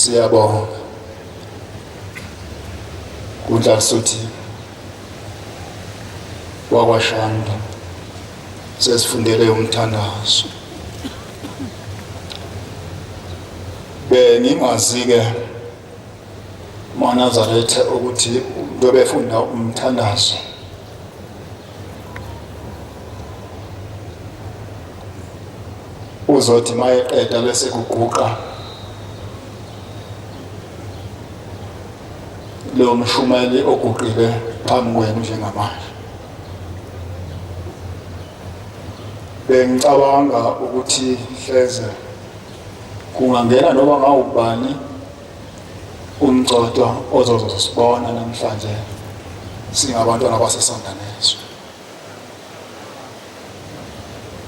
Siyabonga kuNdlasuthi wakwaShanda sesifundele umthandazo. Bengingazi-ke maNazaretha ukuthi befunda umthandazo. Uzothi mayeqeda bese kuguqa lo mshumeli oguqile phambi kwenu njengamanje. Bengicabanga ukuthi hleze kungangena noma ngawubani umgcodo ozozosibona namhlanje singabantwana basesonda neswe.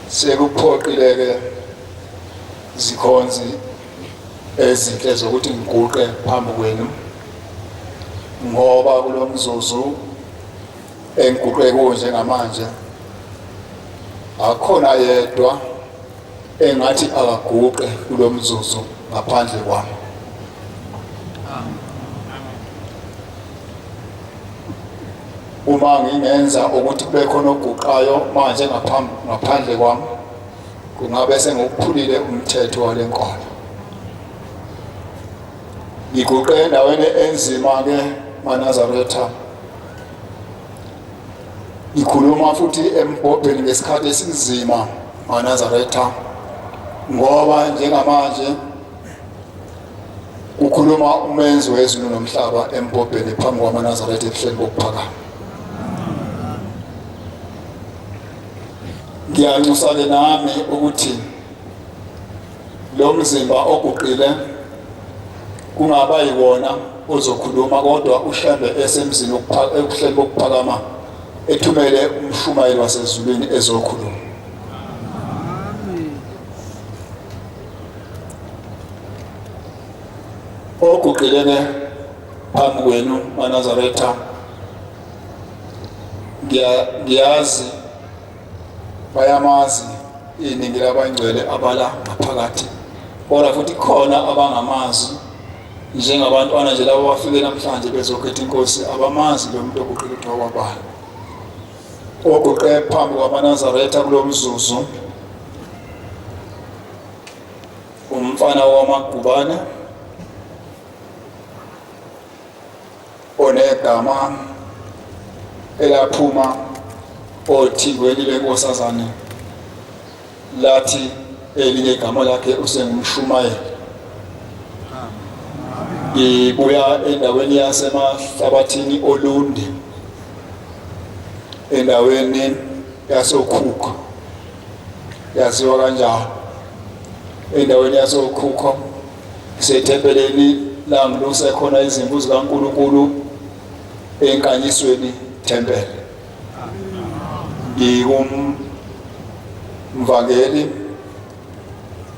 Sekuphoqileke zikhonzi ezinhle zokuthi ngiguqe phambi kwenu ngoba kulomzuzu engiguqe kuwo njengamanje akhona yedwa engathi akaguqe kulomzuzu ngaphandle kwami. Uma ngingenza ukuthi kube khona oguqayo manje ngaphandle kwami kungabe sengiwuphulile umthetho wale nkolo. Ngiguqe endaweni enzima ke maNazaretha. Ngikhuluma futhi embhobheni ngesikhathi esinzima maNazaretha ngoba njengamanje ukhuluma umenzi wezulu nomhlaba embhobheni phambi kwamaNazaretha ebuhleni bokuphakama. Ngiyanxusa-ke nami ukuthi lo mzimba oguqile kungaba yiwona ozokhuluma kodwa ushembe esemzini ebuhleni bokuphakama ethumele umshumayeli wasezulwini ezokhuluma. Oguqile-ke phambi kwenu maNazaretha ngiyazi bayamazi iningi labangcwele abala ngaphakathi, kodwa futhi khona abangamazi njengabantwana nje labo bafike namhlanje bezokhetha inkosi abamazi lo muntu oguqile kuthiwa kwabani. Oguqe phambi kwamaNazaretha kulo mzuzu umfana wamaGubane onegama elaphuma othingweni lenkosazane lathi elinye igama lakhe usengumshumayeli. Ngibuya endaweni yasemahlabathini Olundi, endaweni yasoKhukho, yaziwa kanjalo. Endaweni yasoKhukho sethempeleni langiluse khona izimvu zikaNkulunkulu enkanyisweni thempele. Ngingumvangeli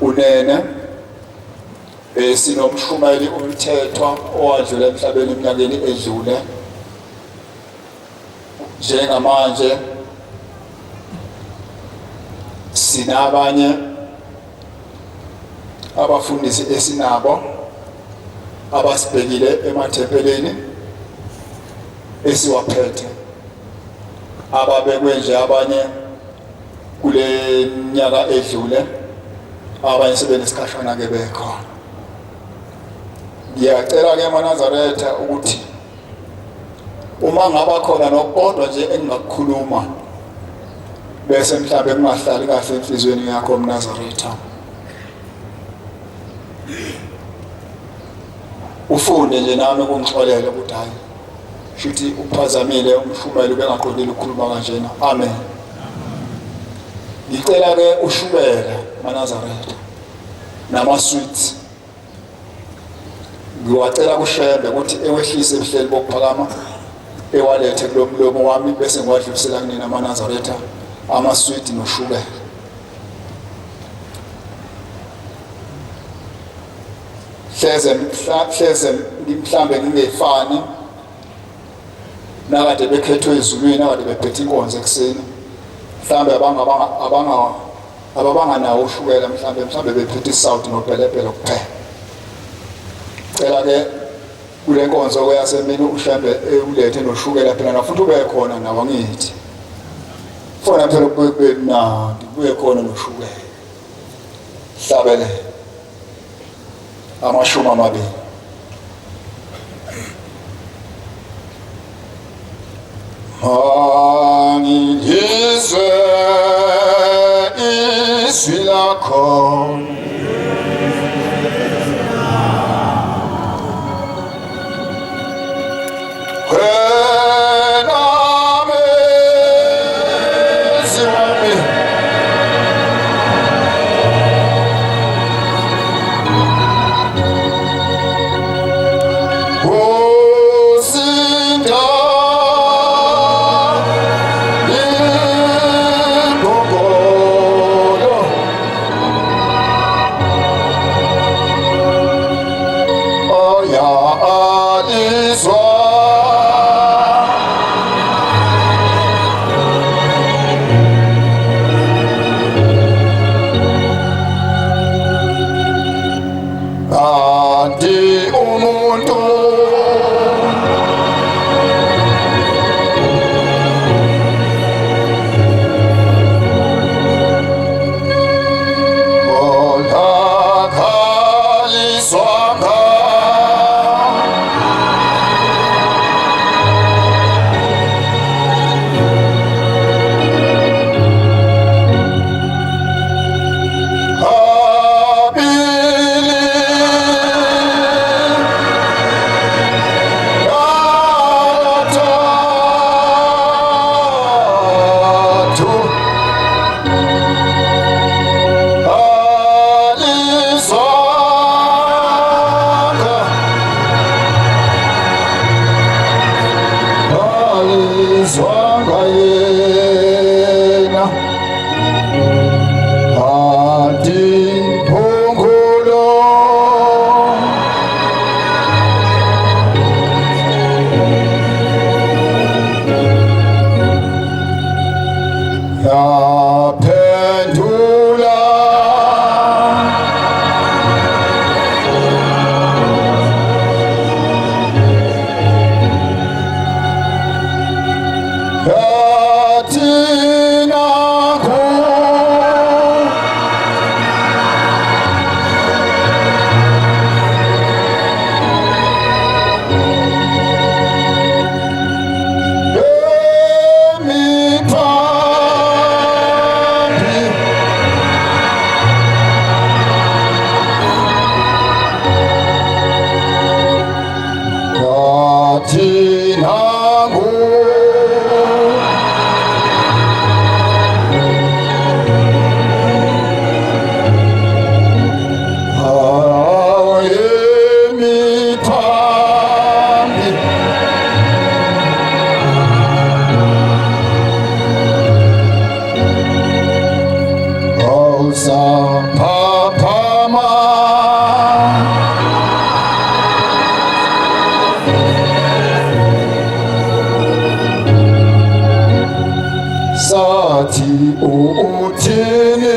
unene sinomshumayeli umthethwa owadlula emhlabeni eminyakeni edlule. Njengamanje sinabanye abafundisi esinabo abasibhekile emathempeleni esiwaphethe ababekwe nje abanye kule nyaka edlule abanye sebenesikhashana ke bekhona. Ngiyacela ke maNazaretha ukuthi uma ngaba khona nokodwa nje engingakukhuluma bese mhlawumbe kungahlali kahle enhlizweni yakho maNazaretha, ufunde nje nami ukungixolela ukuthi hayi futhi uphazamile umshumayeli bengaqondile ukukhuluma kanjena. Amen. Ngicela ke ushubele maNazaretha namasweets. Ngiwacela kushembe ukuthi ewehlise ebuhleli bokuphakama ewalethe kulo mlomo wami bese ngiwadlulisela kunina maNazaretha amasweet noshubele. Hleze mhlambe ngingefani nakade bekhethwe ezulwini nakade bephethe inkonzo ekseni, mhlambe ababanganawo ushukela mhlambe bephethe isawuti nopelepele kuphela. ngicela ke kule nkonzo kweyasemini uhlambe ulethe noshukela phela nafuthi ube khona nawo ngithi fona phela kube mnandi kube khona noshukela hlabele amashumi amabili angilizwe izwi lakho sathi uthini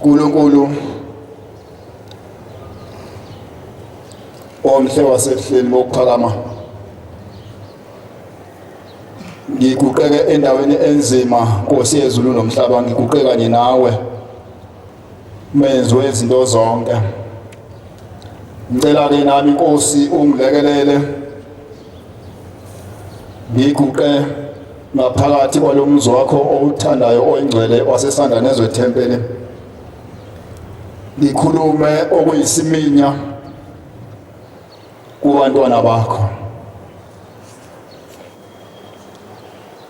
uNkulunkulu omhle wasebuhleni bokuphakama ngiguqeke endaweni enzima Nkosi yezulu nomhlaba ngiguqe kanye nawe menzwe izinto zonke ngicela ke nami Nkosi ungilekelele ngiguqe ngaphakathi kwalomzi wakho owuthandayo oyingcwele wasesandla nezwe thempeli ngikhulume okuyisiminya kubantwana bakho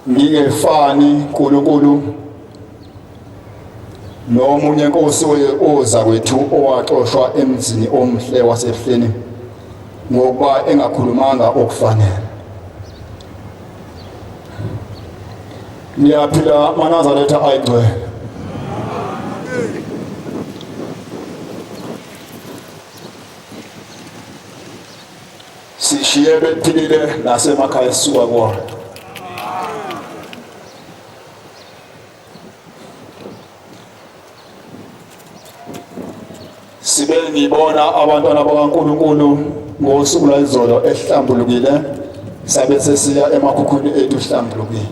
ngingefani uNkulunkulu nomunye Nkosi oza kwethu owaxoshwa emzini omhle wasebuhleni ngokuba engakhulumanga okufanele niyaphila maNazaretha ayingcwele sishiye bephilile nasemakhaya sisuka kuwona sibe ngibona abantwana bakaNkulunkulu ngosuku lwayizolo ehlambulukile sabe sesiya emakhukhwini ethu hlambulukile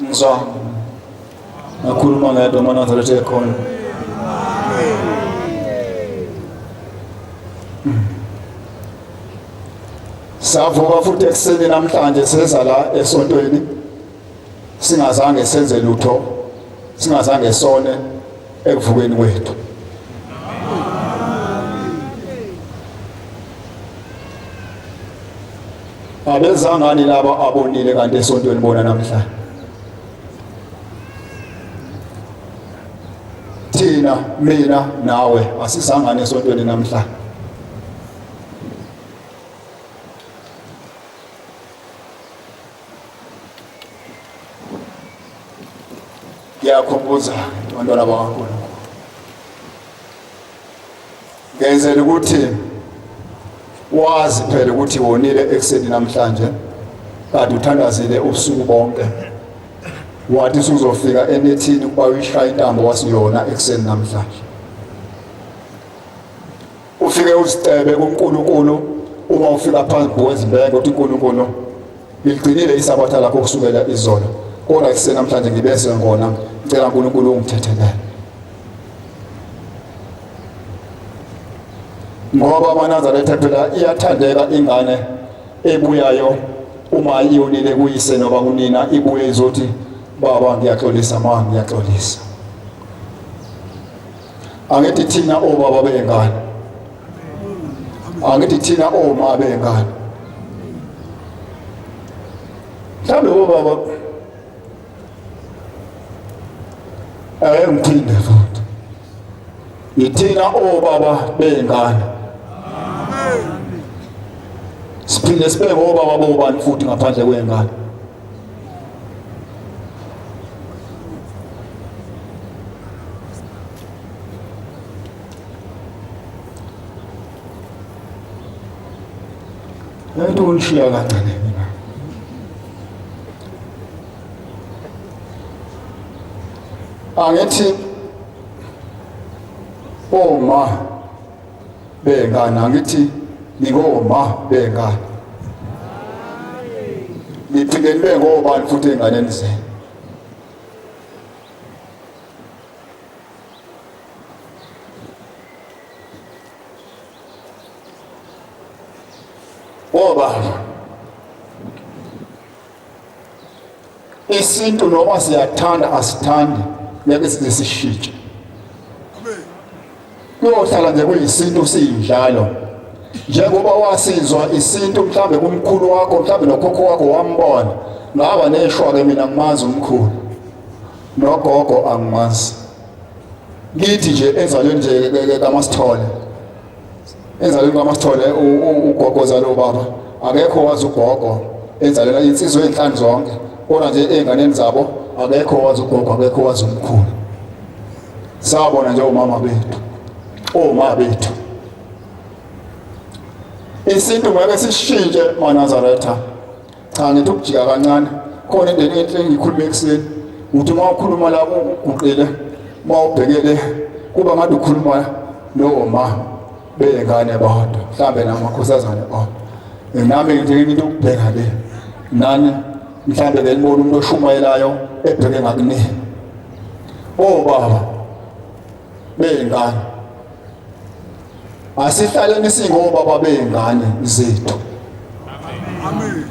ngizwa nakhuluma ngedwa maNazaretha ekhona savuka futhi ekuseni namhlanje seza la esontweni singazange senze lutho singazange sone ekuvukeni kwethu abezangani laba abonile kanti esontweni bona namhlanje thina mina nawe asisangane esontweni namhlanje ngiyakhumbuza abantwana bakaNkulunkulu ngenzela ukuthi wazi phela ukuthi wonile ekuseni namhlanje kade uthandazile ubusuku bonke wathi uzofika enethini kwayishaya intambo wasiyona ekuseni namhlanje ufike uzicebe kuNkulunkulu uma ufika phansi kwezimbeko uthi uNkulunkulu ngigcinile isabatha lakho kusukela izolo kodwa ekuseni namhlanje ngibese ngona ngicela uNkulunkulu ungithethelele ngoba maNazaretha phela iyathandeka ingane ebuyayo uma iyonile kuyise noba kunina ibuye izothi baba ngiyaxolisa mama ngiyaxolisa angithi thina obaba bengane angithi thina oma bengane mhlawumbe obaba ngiphinde futhi ithina obaba bengane siphinde sibe ngobaba bobani futhi ngaphandle kwengane lento unishiya kancane mina angithi oma bengane angithi ngoma bengane niphinde nibe ngobani futhi enganeni zenu obaba isintu noma siyathanda asithandi ngeke size sishintshe kuyohlala nje kuyisintu siyinjalo njengoba wasizwa isintu mhlambe kumkhulu wakho mhlambe nokhokho wakho wambona ngaba neshwa ke mina ngimazi umkhulu nogogo angimazi ngithi nje enzalweni nje kaMasithole enzalweni kaMasithole ugogoza lo baba akekho wazi ugogo enzalela insizwe enhlanu zonke kodwa nje enganeni zabo akekho wazi ugogo akekho wazi umkhulu sabona nje umama bethu oma bethu isintu ngeke sishintshe maNazaretha cha ngithi ukujika kancane khona into enhle engikhuluma ekuseni uthi uma ukhuluma lapho uguqile uma ubhekele kuba ngathi ukhuluma noma beyengane bodwa mhlambe namakhosazana bodwa nami nje into ukubheka le nani mhlambe belibona umuntu oshumayelayo ebheke ngakuni baba beyengane asihlaleni singobaba beyengane zethu. Amen.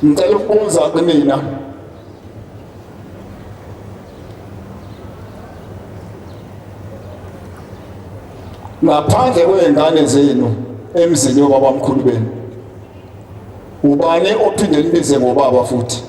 Ngicela ukubuza kumina ngaphandle kwezingane zenu emzini wababamkhulu benu ubani ophinde libize ngobaba futhi?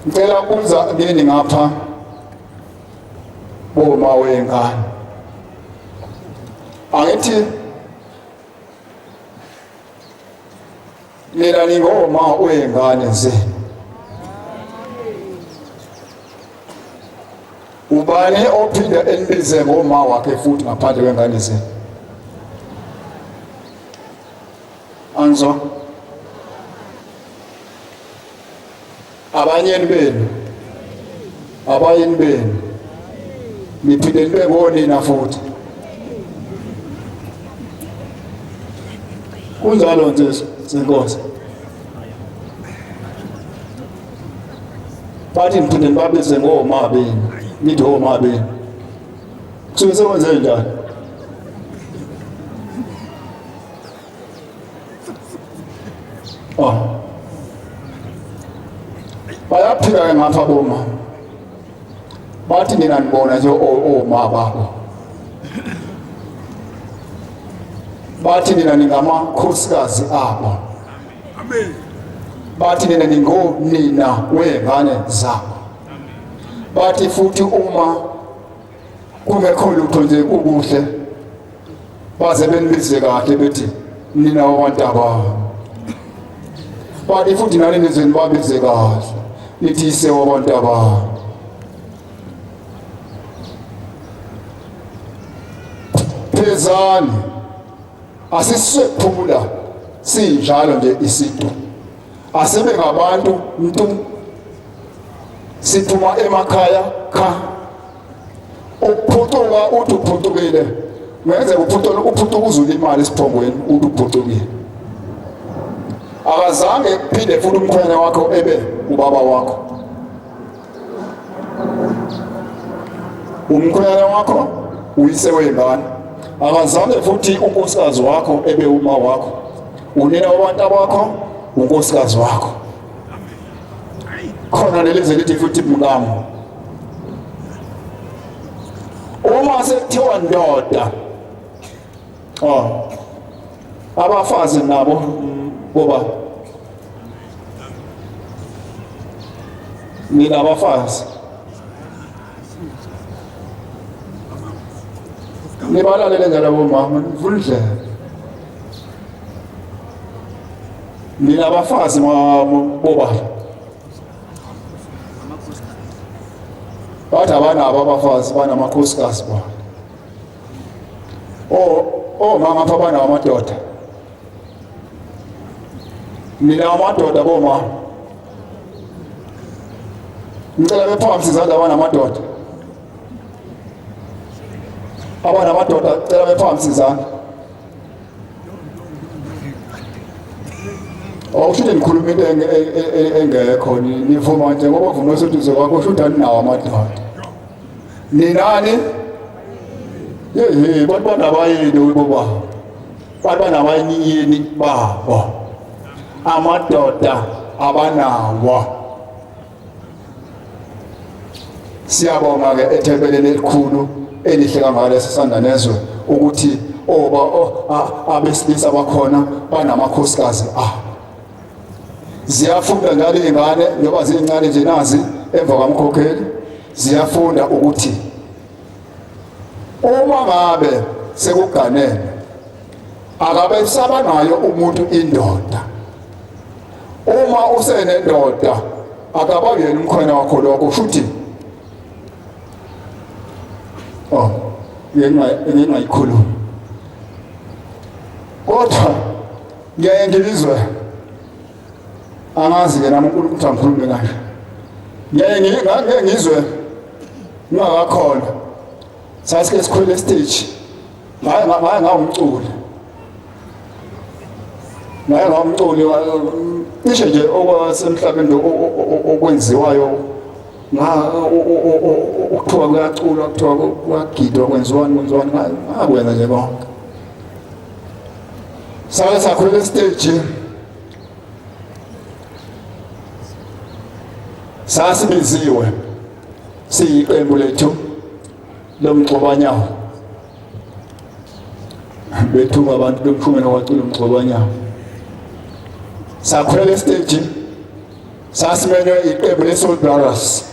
Ngicela ukubuza kini ngapha boma wengane, angithi nina ningoma wengane zenu, ubani ophinda elibize ngoma wakhe futhi ngaphandle kwengane zenu? Anzo abanyeni benu, abayeni benu niphinde nibe ngonina futhi. Kunjalo nje senkosi. Bathi niphinde nibabize ngoma benu, nithi oma benu. Kusuke sekwenze njani? Bayaphika ngapha boma bathi nina nibona nje oma babo, bathi nina ningamakhosikazi abo, bathi nina ningonina wengane zabo, bathi futhi uma kungekho lutho nje kukuhle baze benibize kahle bethi nina wabantu ababo, bathi futhi nani nize nibabize kahle nithi ise wabantu ababo. Phezani asisiphumula sinjalo nje isinto, asebe ngabantu mntu siphuma emakhaya kha uphutuka uthi uphutukile ngenze uphutuka uzula imali esiphongweni uthi uphutukile, akazange kuphinde futhi umkhwenya wakho ebe ubaba wakho, umkhwenya wakho uyise wengane, akazange futhi unkosikazi wakho ebe uma wakho, unina wabantu bakho unkosikazi wakho. Khona lelize lithi futhi mngamo uma sekuthiwa ndoda abafazi nabo boba nina abafazi nibalalele njalo bomama nivule nina abafazi boba bathi abanabo abafazi banamakhosikazi bona mama apha banawo amadoda, nina amadoda boma ngicela bephambi izandla abanamadoda, abanamadoda cela bephambi izandla. Awushuthi nikhuluma into engekho nivuma nje ngoba uvuma eseduze kwakho ushuthi aninawo amadoda. Ninani? Bantu banabayeni boba, bantu banabayini babo, amadoda abanawo. Siyabonga ke ethebeleni elikhulu elihle kangaka sisanda nezwe ukuthi abesilisa bakhona banamakhosikazi abo. Ziyafunda njalo izingane njengoba zincane nje nazi emva kwamkhokheli, ziyafunda ukuthi uma ngabe sekuganene akabe saba nayo umuntu indoda. Uma usenendoda akaba yena umkhwena wakho lokho futhi ngengayikhuluma. Kodwa ngiyaye ngilizwe angazi-ke nami uNkulunkulu ukuthi angikhulume kanje. Ngiyaye ngizwe ngingakakhona sasike sikhwele stage ngaye ngawumculi cishe nje okwasemhlabeni okwenziwayo ukuthiwa kuyaculwa kuthiwa kuyagidwa kwenziwani ngakwenza nje konke. Sake sakhwela stage sasibiziwe siyiqembu lethu lomgcobanyawo bethunga abantu bemphumela wacula umgcobanyawo. Sakhwela stage sasimenywe iqembu leSoul Brothers.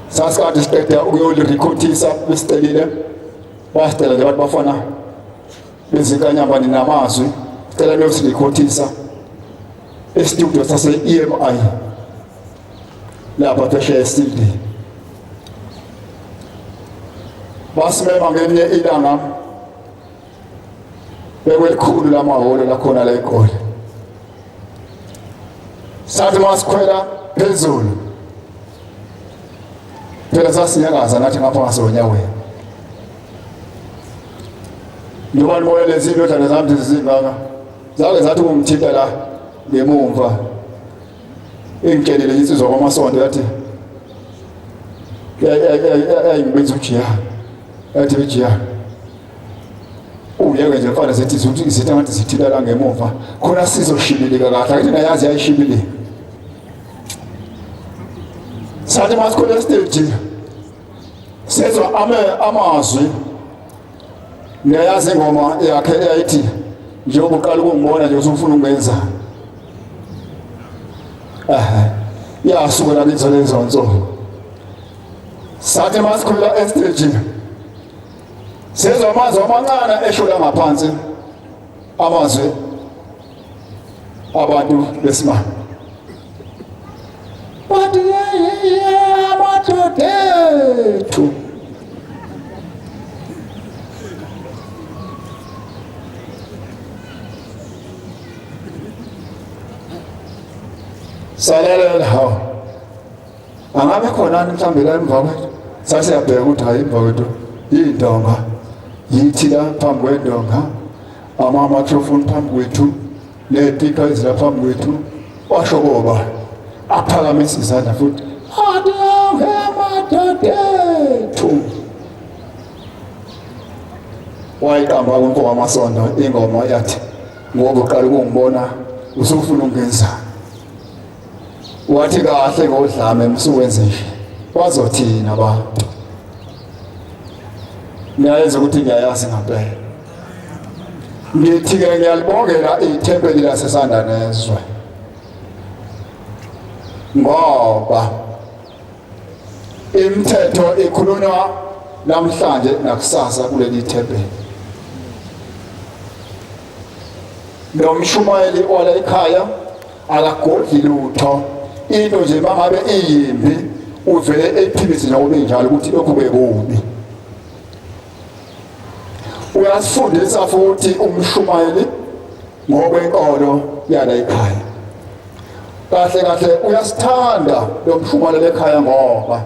Sasikade siqeda ukuyolirikhothisa besicelile wasicela nje abantu bafana bezinkanyambani namazwi sicela niyosirikhothisa estudio sase-EMI lapha phesheya eStildi. Basimema ngelinye ilanga bekwelikhulu lamahholo lakhona la eGoli. Sathi masikhwela phezulu phela sasinyakaza nathi ngapha ngasonyaweni. Njengoba nibona lezi indodana zami zizingaka zake zathi ungithinta la ngemumva ingitshelile insizwa kwamasonto yathi ayingibenza uJiyani yathi uJiyani uyeke nje mfana sethi sithi ngathi sithila la ngemuva khona sizoshibilika kahle akithi nayazi yayishibilika. Sathi masikhwela stage sezwa amazwi niyayazi ingoma yakhe eyayithi njengoba uqala ukungibona nje usufuna ungenza yasukela kizo lezo nsuku. Sathi masikhwela estage sezwa amazwi amancane esho la ngaphansi amazwi abantu besimame. Bathi amadoda ethu salalela hawo angabe khona mhlawumbe la emva kwethu sasiyabheka ukuthi hayi emva kwethu yindonga yithi la phambi kwendonga ama-microphone phambi kwethu ney'pika ezila phambi kwethu washo koba aphakamisa izandla futhi adonge amadodethu wayiqamba kunkoba amasondo ingoma yathi ngoba uqala ukungibona usufuna ungenzani. Wathi kahle ngodlame msuwenze nje wazothina abantu. Niyayenza ukuthi ngiyayazi ngempela. Ngithi-ke ngiyalibongela ithempeli laseSandanezwe ngoba imithetho ikhulunywa namhlanje nakusasa kuleli thempeli. Nomshumayeli ola ekhaya akagodli lutho into nje mangabe iyimbi uvele ephikise nje kube njalo ukuthi lokhu bekubi. Uyasifundisa futhi umshumayeli ngokwenkolo yala ekhaya. Kahle kahle uyasithanda lo mshumayeli ekhaya ngoba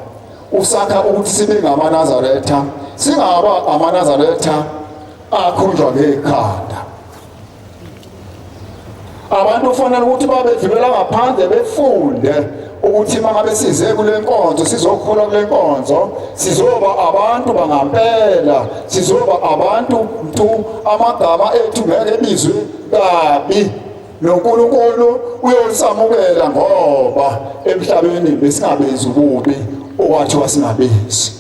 usakha ukuthi sibe ngamaNazaretha singaba amaNazaretha akhunjwa ngekhanda. Abantu kufanele ukuthi babedlulela ngaphandle befunde ukuthi mangabe size kule nkonzo sizokhola kule nkonzo sizoba abantu bangampela sizoba abantu mntu amagama ethu ngeke bizwe kabi noNkulunkulu uyolisamukela ngoba emhlabeni besingabenzi ububi okwathiwa singabenzi.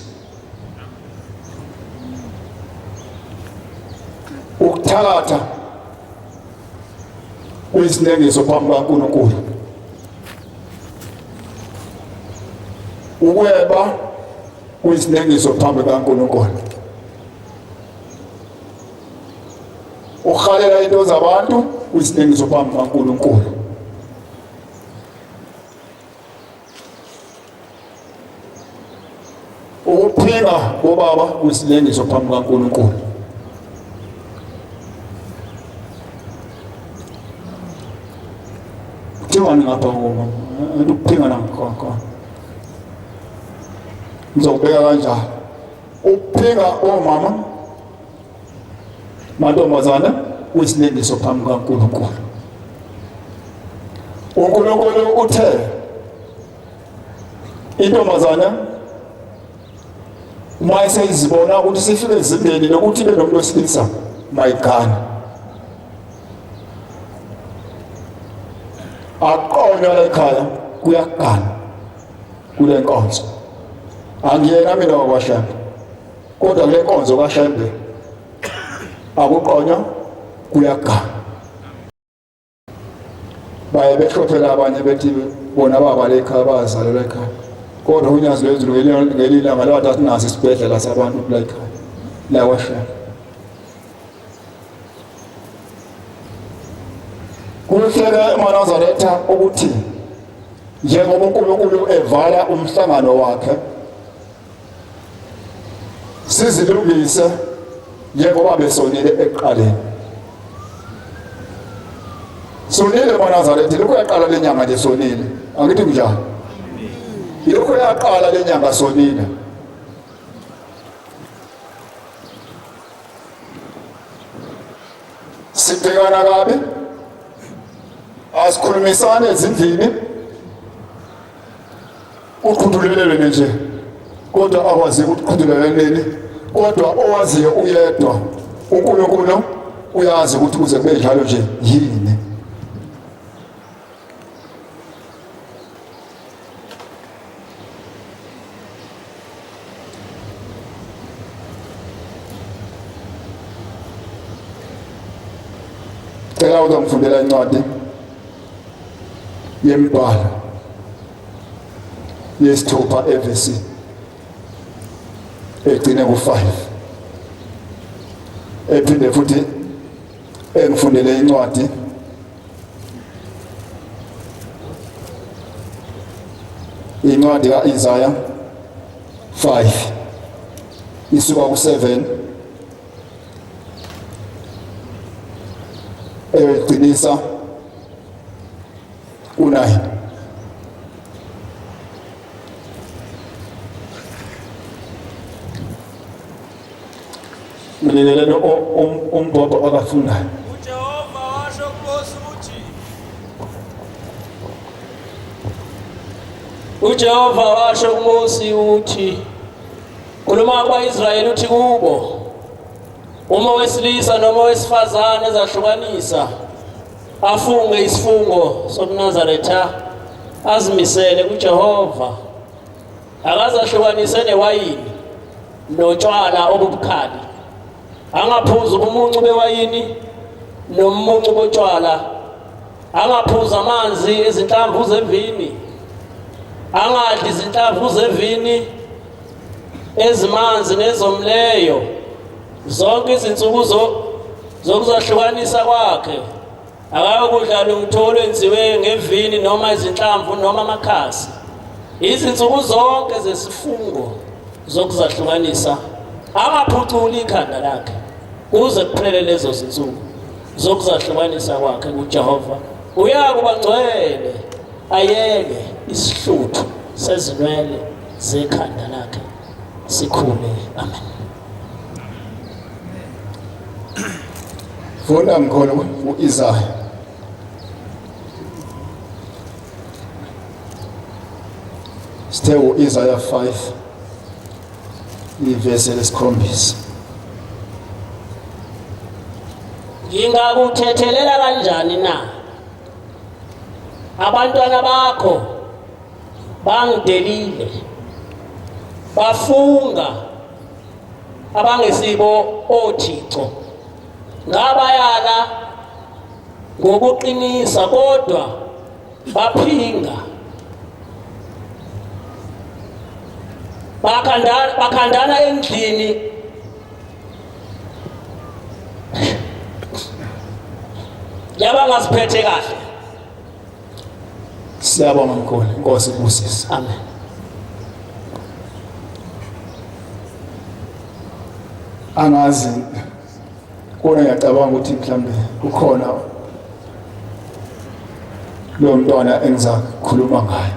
Ukuthakatha kwisinengiso phambi kaNkulunkulu, ukweba kwisinengiso phambi kaNkulunkulu, ukhalela into zabantu kuyisinengiso phambi kaNkulunkulu. Ukuphinga kobaba kuyisinengiso phambi kaNkulunkulu. Kuthingani ngapha uma ukuphinga nakhona ngizobeka kanjani ukuphinga omama mantombazana kuyisinengiso phambi kaNkulunkulu. uNkulunkulu uthe intombazana uma eseyizibona ukuthi sifike ezingeni lokuthi ibe nomuntu wesilisa mayigana aqonywa la ekhaya kuyagana kule nkonzo. Angiyena mina wakwaShembe kodwa kule nkonzo kaShembe akuqonywa kuyagana. Baye behlophela abanye bethi bona baba la ekhaya bazalelwa ekhaya kodwa unyazi lwezulu ngelilanga lathi sinaso isibhedlela sabantu la ekhaya la kwaShembe. Kuhleka eManazaretha ukuthi njengoba uNkulunkulu evala umhlangano wakhe sizilungise njengoba besonile ekuqaleni. Sonile eManazaretha lokho yaqala lenyanga lesonile. Angithi njani? Lokho yaqala lenyanga sonile. Sibhekana kabi asikhulumisane ezindlini uqhudulelele nje kodwa akwazi ukuqhuduleleleni kodwa owaziyo uyedwa uNkulunkulu uyazi ukuthi kuze kube njalo nje yini. Cela uzongifundela incwadi yemibhalo yesithupha evesi egcine ku5 ephinde futhi engifundele incwadi kaIsaya 5 isuka ku7 egcinisa ku9. Ngilelele umbhobho akafundayo. uJehova washo kuMose ukuthi uJehova washo kuMose ukuthi khuluma kwaIsrayeli uthi kubo uma wesilisa noma wesifazane ezahlukanisa afunge isifungo sokuNazaretha azimisele kuJehova akazahlukanise newayini notshwala obubukhali angaphuza umuncu bewayini nomuncu botshwala angaphuza amanzi ezinhlamvu zevini angadli izinhlamvu zevini ezimanzi nezomleyo zonke izinsuku zokuzahlukanisa kwakhe akayokudla lutho olwenziwe ngevini noma izinhlamvu noma amakhasi izinsuku zonke zesifungo zokuzahlukanisa angaphuculi ikhanda lakhe kuze kuphele lezo zinsuku zokuzahlukanisa kwakhe kuJehova uyakuba ngcwele ayeke isihluthu sezinwele zekhanda lakhe sikhule. Amen. Funda mkhona uIsaya sithe uIsaya 5 ivesi lesikhombisa. Ngingakuthethelela kanjani na abantwana bakho bangidelile bafunga abangesibo oThixo ngabayala ngokuqinisa kodwa baphinga bakhandana endlini yabangasiphethe kahle. Siyabonga mkhulu, inkosi ibusise. Amen. Angazi kona ngiyacabanga ukuthi mhlambe kukhona lo mntwana engizakhuluma ngaye.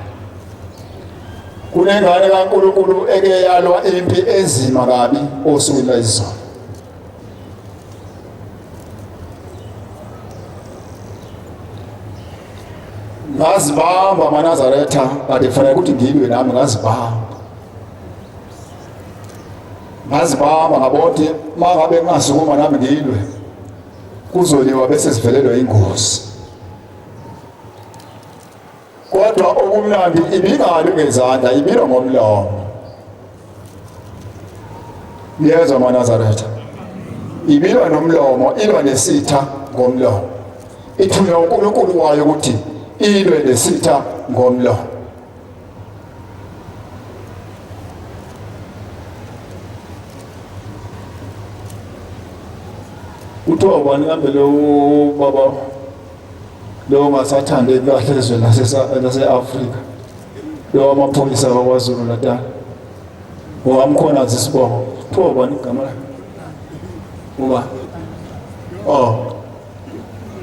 Kunengane kaNkulunkulu eke yalwa impi enzima kabi osukwini lwayizolo. Ngazibamba amaNazaretha kade kufanele ukuthi ngilwe nami ngazibamba. Ngazibamba ngabothi mangabe ngasukuma nami ngilwe kuzoliwa bese sivelelwe ingozi. Kodwa okumnandi ibingali ngezandla ibilo ngomlomo. Yezwa amaNazaretha. Ibilwa nomlomo, ilwa nesitha ngomlomo. Ithunywa uNkulunkulu wayo ukuthi ilwe nesitha ngomlomo. Uthiwa ubani kambe lo baba lo ngasathande kahle ezweni lase-Afrika lo amaphoyisa kwaZulu Natal wamkhona zisibongo kuthiwa ubani igama lakhe uba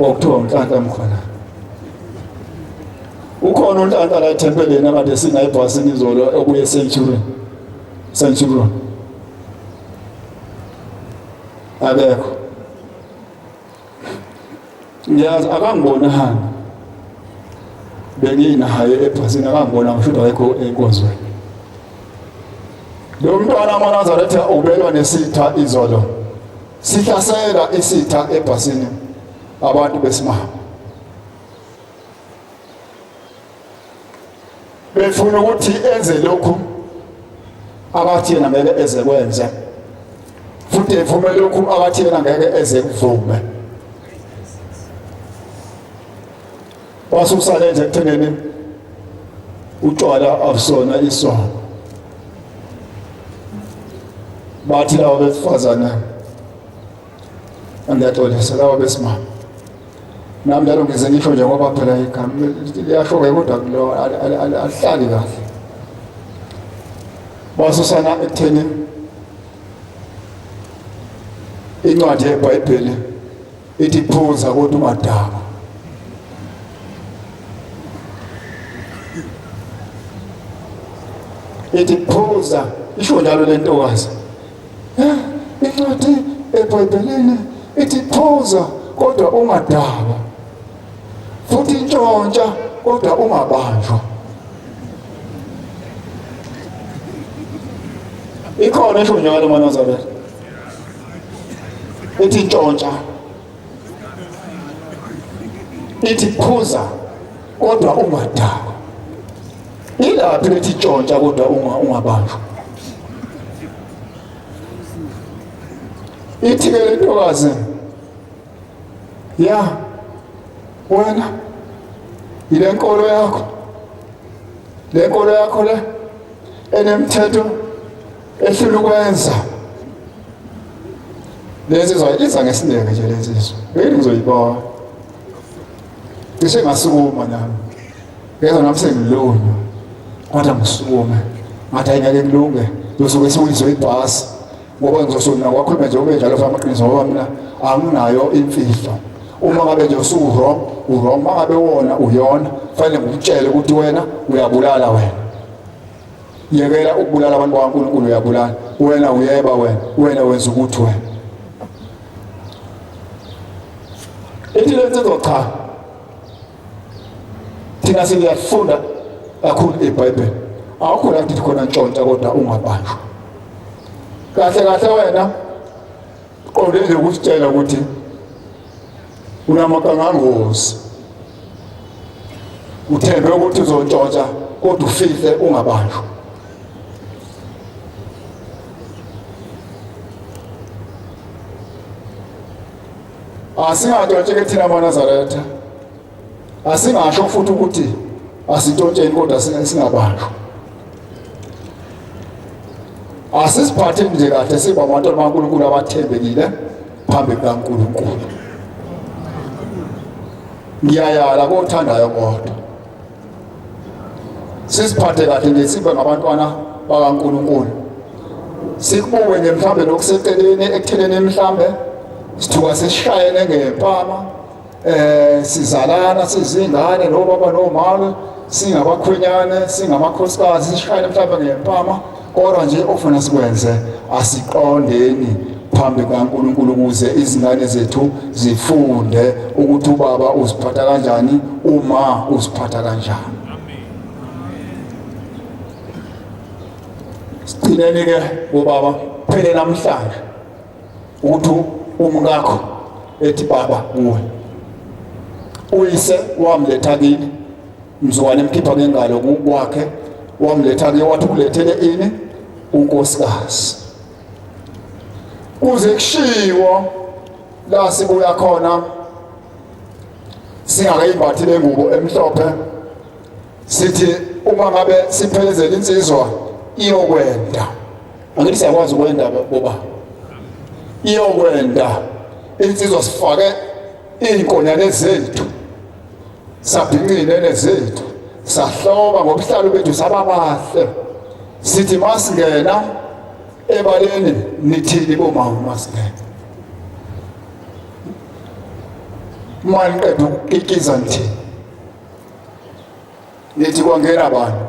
okuthiwa uNhlanhla Mkhwana. Ukhona uNhlanhla la ethempelini akade singayibhasini izolo obuye Centurion abekho. Ngiyazi akangibonanga benginaye ebhasini akangibona ngisho ukuthi ayikho enkonzweni. Lo mntwana amaNazaretha ubelwa nesitha izolo. Sihlasela isitha ebhasini abantu besimama. Befuna ukuthi enze lokhu abathi yena ngeke eze kwenze. Futhi evume lokhu abathi yena ngeke eze kuvume. Wasusale nje ekuthenini utshwala abusona isono. Bathi labo besifazane angiyatolisa labo besimama. Nami njalo ngize ngisho nje ngoba phela igama liyasho-ke kodwa kulo alihlali kahle. Basusana ekutheni incwadi yeBhayibheli ithi phuza kodwa ungadakwa. Ithi phuza isho njalo le ntokazi. Incwadi eBhayibhelini ithi phuza kodwa ungadakwa. Futhi ntshontsha kodwa ungabanjwa. Ikhona isho njalo amaNazaretha. Ithi ntshontsha. Ithi phuza kodwa ungadakwa. Ilaphi lethi ntshontsha kodwa ungabanjwa. Ithi ke le ntokazi ya wena ile nkolo yakho le enemthetho ehlula ukwenza lezi iza ngesineke nje lezi izwe ngeke ngizoyibona ngisho ngasukuma nami ngeza nami sengilunywa kodwa ngisukume ngathi ayingeke kulunge uzosuke siwizwe ibhasi ngoba ngizosona kwakhuluma nje ube njalo famaqiniso ngoba mina anginayo imfihlo. Uma ngabe nje wrong mangabe wona uyona fanele ngikutshele ukuthi wena uyabulala wena. Yekela ukubulala abantu bakaNkulunkulu uyabulala. Wena uyeba wena wenza ukuthi wena. Ithi lenzo cha. Thina siyafunda kakhulu eBhayibheli. Awukho la ukuthi khona ntshontsha kodwa ungabanjwa. Kahle wena qondile ukutshela ukuthi unamakangangozi. Uthembe ukuthi uzontshontsha kodwa ufihle ungabanjwa. Asingatshontshe thina amaNazaretha. Asingasho futhi ukuthi asintshontshe kodwa singabanjwa. Asisiphathe nje kahle siba abantu bakaNkulunkulu abathembekile phambi kukaNkulunkulu. ngiyayala kothandayo kodwa sisiphathe kahle nje sibe ngabantwana bakaNkulunkulu sikubuke nje mhlambe nokuseceleni ekutheleni mhlambe sithuka sishayene ngempama sizalana sizingane nobaba nomama singabakhwenyane singamakhosikazi sishayene mhlambe ngempama kodwa nje ofuna sikwenze asiqondeni phambi kaNkulunkulu ukuze izingane zethu zifunde ukuthi ubaba uziphatha kanjani uma uziphatha kanjani. Sigcineni ke bobaba phele namhlanje ukuthi umngakho ethi baba kuwe uyise wamletha kini mzukwane emkhipha ngengalo kwakhe wamletha ke wathi kulethele ini unkosikazi kuze kushiwo la sibuya khona singakayimbathi lengubo emhlophe sithi uma ngabe siphelezela insizwa iyokwenda angithi siyakwazi ukwenda boba iyokwenda insizwa sifake inkonyane zethu sabhinqine zethu sahloba ngobuhlalu bethu sababahle sithi masingena ebaleni nithini bomama masingena maniqeda ukukikiza nithini nithi kwangena abantu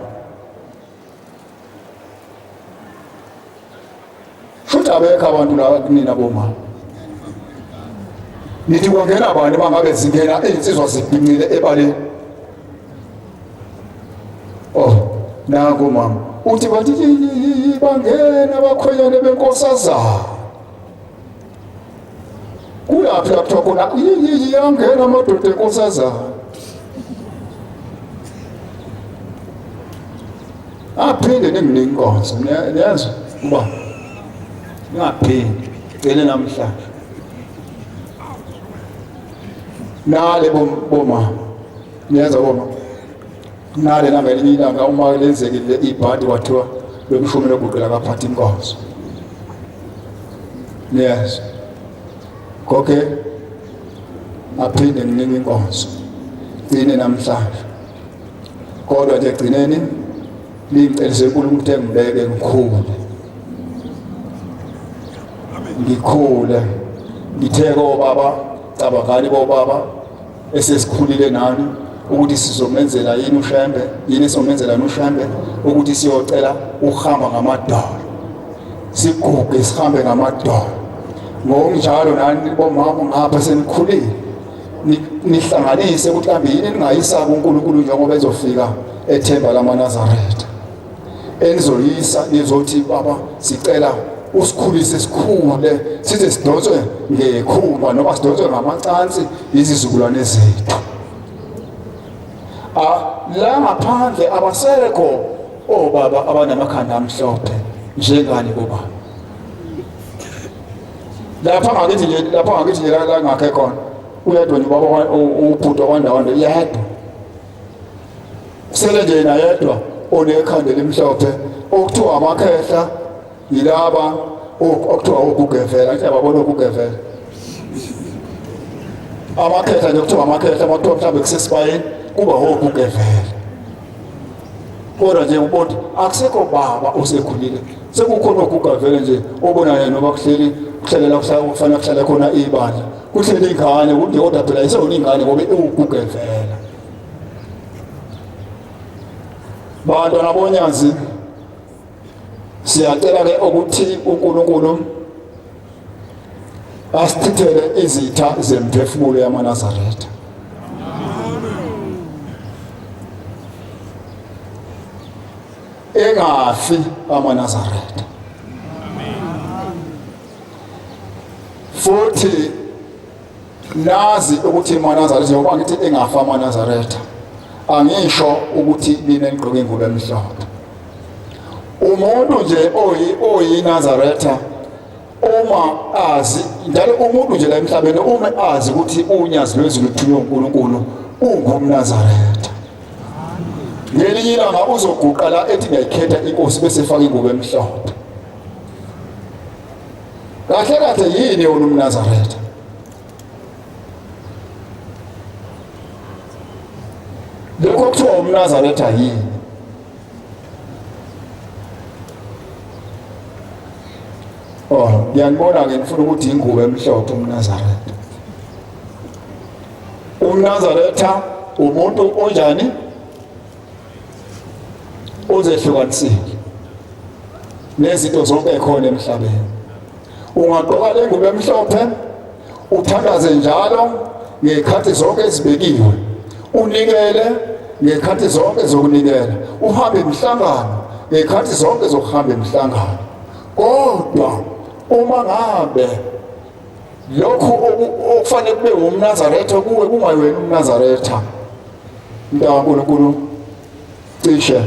futhi abekho abantu laba kunina bomama nithi kwangena abantu bangabe zingena insizwa zibhinqile ebaleni oh nangu mama uthi bathi bangena abakhwenyane benkosazana kulaphi lapho khona yangena amadoda enkosazana aphinde ninginenkonzo niyazi uba ningaphindi cele namhlanje nale bomama niyazi bomama nale nangelinye ilanga uma lenzekile ibhadi wathiwa lomshumi loguqela kaphathi inkonzo yes konke aphinde nginingi inkonzo gcine namhlanje kodwa nje gcineni ngicela uNkulunkulu ukuthi engibeke ngikhule ngithe kobaba cabangani bobaba esesikhulile nani ukuthi sizomenzela yini ushembe yini sizomenzela ushembe ukuthi siyocela uhamba ngamadolo siguge sihambe ngamadolo ngokunjalo nani bomama ngapha senikhulile nihlanganise ukuthi kambe yini ningayisaba uNkulunkulu njengoba ezofika ethemba lamaNazaretha enizoyisa nizothi baba sicela usikhulise sikhule size sidonswe ngekhumba noma sidonswe ngamacansi izizukulwane zethu la ngaphandle abasekho obaba abanamakhanda amhlophe njengani bobaba lapha ngakithi la ngakhe khona uyedwa nje baba ubhudo kwandawo yedwa sele nje yedwa onekhanda elimhlophe okuthiwa amakhehla yilaba okuthiwa ukugevela nje babona ukugevela amakhehla nje kuthiwa amakhehla amathiwa mhlawumbe kusesibayeni kuba ukugevela kodwa nje ubona akusekho baba usekhulile sekukhona ukugavela nje obonayo noma kuhlelela kufanele kuhlale khona ibandla kuhleli ingane ukuthi kodwa phela isona ingane ngoba ukugevela bantu nabonyazi siyacela ke ukuthi uNkulunkulu asithithele izitha zemphefumulo yamaNazaretha engafi amaNazaretha futhi nazi ukuthi amaNazaretha ngoba ngithi engafi amaNazaretha angisho ukuthi mina ngigqoke ingubo emhlophe umuntu nje oyinazaretha uma azi njalo umuntu nje la emhlabeni uma azi ukuthi unyazi lwezulu luthunywe uNkulunkulu ungumNazaretha ngelinye ilanga uzoguqa la ethi ngiyikhetha inkosi bese efaka ingubo emhlophe kahle kahle yini yona umNazaretha lokho kuthiwa umNazaretha yini? Ngiyanibona-ke ngifuna ukuthi ingubo emhlophe umNazaretha. UmNazaretha umuntu onjani? Ozehlukanisile nezinto zonke ekhona emhlabeni. Ungaqoka le ngubo emhlophe, uthandaze njalo ngezikhathi zonke ezibekiwe, unikele ngezikhathi zonke zokunikela, uhambe emhlangano ngezikhathi zonke zokuhamba emhlangano. Kodwa uma ngabe lokhu okufanele kube umNazaretha kuwe kungayiwena umNazaretha, mntwana kaNkulunkulu, cishe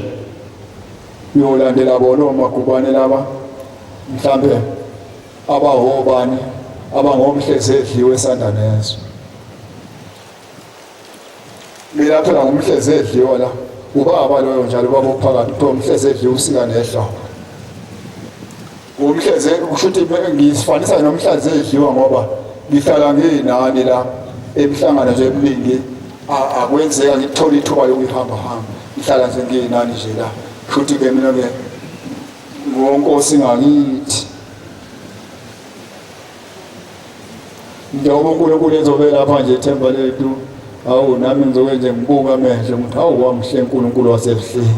uyolandela bona omagubane laba mhlambe abahobani abangomhlezedliwe esandanezo. Mina phela ngumhlezedliwa la, ubaba loyo njalo baba ophakathi kuthiwa umhlezedliwa usika nehlobo. Umhlezedliwa kusho ukuthi ngisifanisa nomhlezedliwa ngoba ngihlala nginani la emhlangano nje eminingi, akwenzeka ngithola ithuba lokuyihamba hamba, ngihlala nje nginani nje la. Futhi ke mina ke ngonkosi ngakithi njengoba uNkulunkulu ezobe lapha nje ithemba lethu, hawu nami ngizokwenze ngibuka amehlo ukuthi hawu wamhle uNkulunkulu wasebuhleni.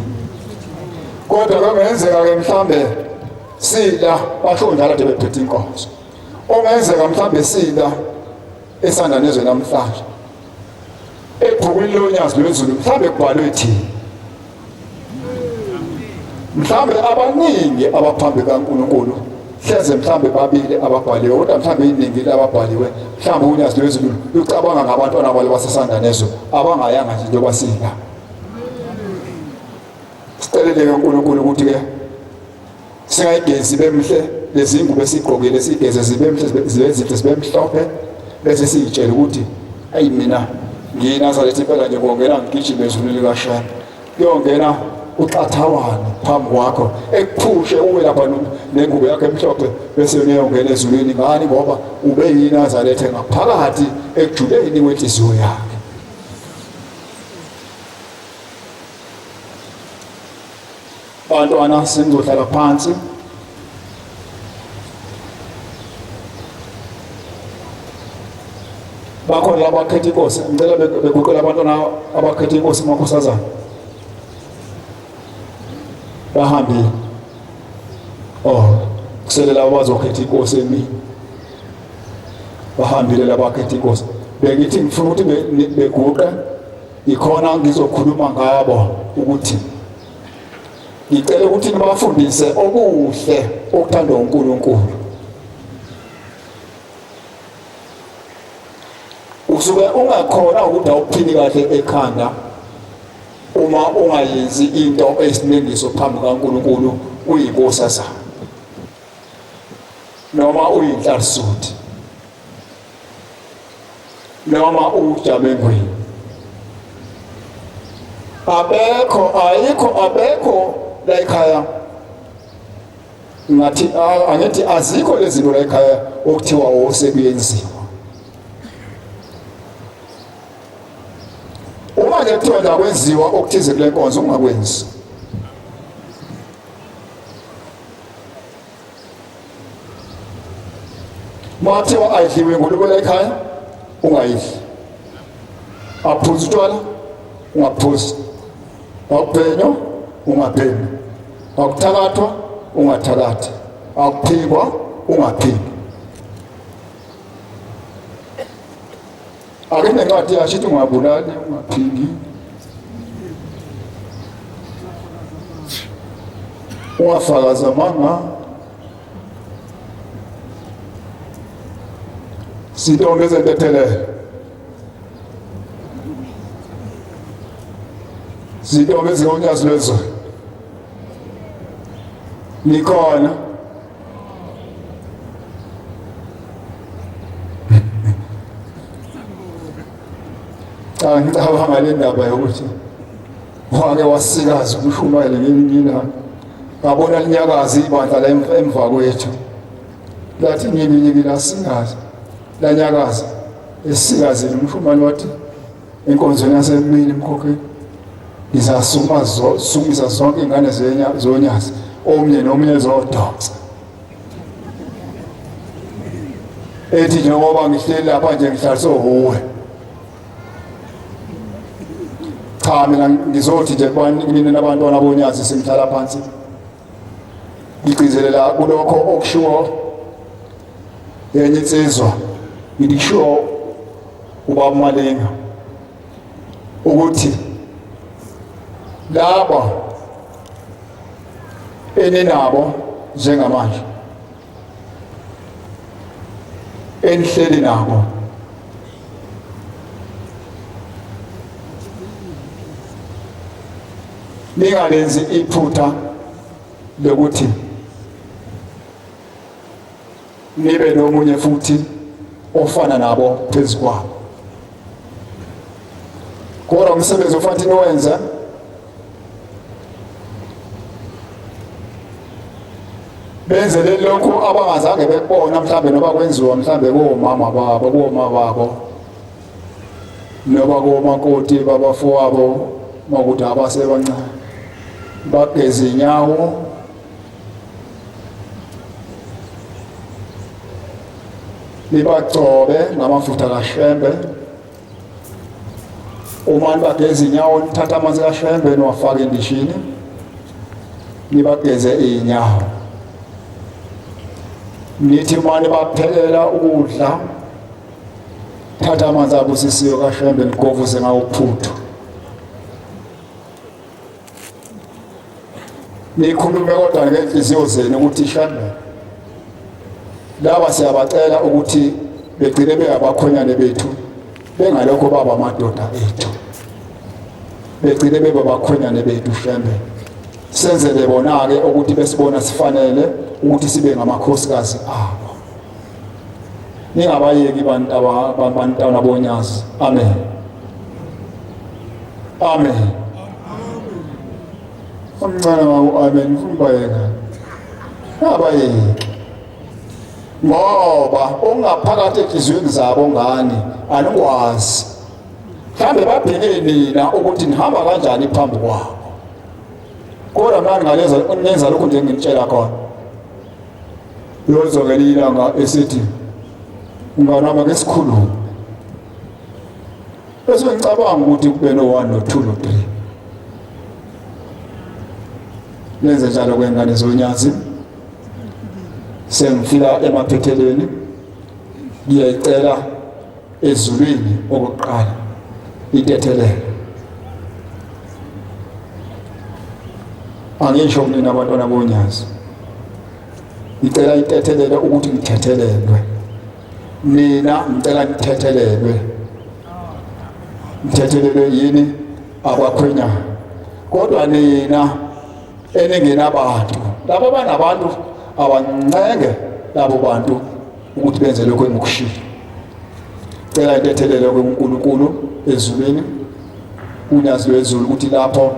Kodwa kungenzeka ke mhlambe sila basho njalo nje bephethe inkonzo, ongenzeka mhlambe sila esandanezwe namhlanje ebhukwini lonyazi lwezulu mhlambe kubhalwe thini, mhlambe abaningi abaphambi kaNkulunkulu hleze mhlambe babili ababhaliwe, kodwa mhlambe iningi lababhaliwe mhlambe unyazi lwezulu lucabanga ngabantwana balo basesandanezo abangayanga nje into kwasila. Sicelele kaNkulunkulu ukuthi ke singayigezi bemhle lezi ngubo esigqokile, sigeze zibe mhle zibe zinhle zibe mhlophe, bese siyitshela ukuthi ayi mina ngiyiNazaretha impela nje ngongena ngigijime ezulwini likaShembe, kuyongena uCathawane phambi kwakho ekuphushe uwe lapha nengubo yakhe emhlophe, bese uyongena ezulwini. Ngani? Ngoba ube yiNazaretha ngaphakathi ekujuleni kwenhliziyo yakhe. Bantwana sengizohlala phansi bakhona laba bakhetha inkosi, ngicela beguqela abantwana abakhetha inkosi emakhosazana bahambile. Kusele labo bazokhetha inkosi emini, bahambile laba bakhetha inkosi. Bengithi ngifuna ukuthi beguqe, ikhona ngizokhuluma ngabo ukuthi ngicela ukuthi nibafundise okuhle okuthandwa uNkulunkulu. Usuke ungakhona ukuthi awuphili kahle ekhanda uma ungayenzi into esinengiso phambi kaNkulunkulu, uyinkosazana noma uyinhlarisuthi noma ujamengweni. Abekho la ekhaya, ngathi angithi azikho lezi zinto la ekhaya okuthiwa osebenziwa. Uma nje kuthiwa nje akwenziwa okuthize kule nkonzo, ungakwenzi. Mathiwa ayidliwe inkulumo la ekhaya, ungayidli. Aphuza utshwala, ungaphuzi. Awubhenywa, ungabhemi. Akuthakathwa, ungathakathi. Akuphikwa, ungaphiki. Ake nencwadi yasho ukuthi ungabulali, ungaphiki, ungafakazi amanga, zintombi ezentethelele, zintombi ezingolunyazi lwezulu. Nikhona ngicabanga le ndaba yokuthi wake wasikazi ukushumayela ngelinye ilanga, ngabona linyakazi ibandla la emva kwethu, lathi nyibinyibila asikazi lanyakazi esikazile. Umshumane wathi enkonzweni yasemini emkhokheni, ngizasukisa zonke ingane zonyazi omnye nomunye zodonsa ethi njengoba ngihleli lapha nje ngihlaliswe uwe. Cha, mina ngizothi nje mina nabantwana bonyazi simhlala phansi ngigcizelela kulokho okushiwo yenye insizwa ngisho ubaba Malenga ukuthi laba enenabo njengamanje enihleli nabo ningalenzi iphutha lokuthi nibe nomunye futhi ofana nabo phezu kwabo. Kodwa umsebenzi ofanele niwenze benzele lokho abangazange bekubona mhlambe noba kwenziwa mhlambe komama babo koma babo noba komakoti babafowabo makuthi abasebancane bageze inyawo nibagcobe ngamafutha kaShembe. Uma nibageze inyawo nithatha amanzi kaShembe niwafake endishini nibageze inyawo. Nithi manje baphelela ukudla thatha amanzi abusisiwe kaShembe nigovuse ngawo uphuthu. Nikhulume kodwa ngenhliziyo zenu ukuthi Shembe laba siyabacela ukuthi begcine beyabakhonyane bethu bengalokho baba amadoda ethu, begcine bebabakhonyane bethu Shembe. Senzele bona-ke ukuthi besibona sifanele ukuthi sibe ngamakhosikazi abo. Ningabayeki bantwana bonyazi. Amen. Amen. Umncane ngawo amen kumbayeka. Abayeki. Ngoba ongaphakathi enhliziyweni zabo ngani anikwazi. Mhlambe babheke nina ukuthi nihamba kanjani phambi kwabo. Kodwa manje ngenza lokho nje ngitshela khona. Yozongena ilanga esithi unganama ngesikhulumo. Bese ngicabanga ukuthi kube no1 no2 no3. Lenze njalo kwengane zonyazi. Sengifika emaphetheleni ngiyayicela ezulwini okokuqala itethelele. Angisho mina abantwana bonyazi ngicela itethelele ukuthi ngithethelelwe. Mina ngicela ngithethelelwe. Ngithethelelwe yini abakhwenya. Kodwa nina enengenabantu laba banabantu abancenge labo bantu ukuthi benze lokho engikushilo. Cela itethelele kuNkulunkulu ezulwini unyazi lwezulu ukuthi lapho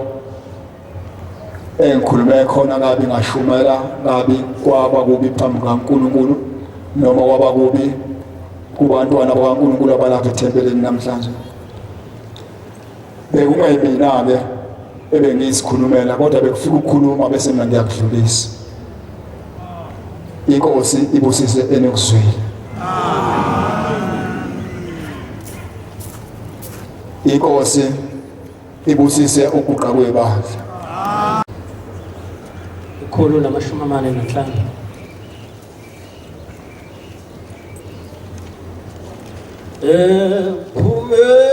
engikhulume khona kabi ngashumela kabi kwaba kubi phambi kaNkulunkulu noma kwaba kubi kubantwana bakaNkulunkulu abalapha ethempelini namhlanje. Bekungayimina-ke ebengisikhulumela kodwa bekufika ukukhuluma bese mina ngiyakudlulisa. Inkosi ibusise enokuzwile. Inkosi ibusise ukuqa kwebandla. 145. Phume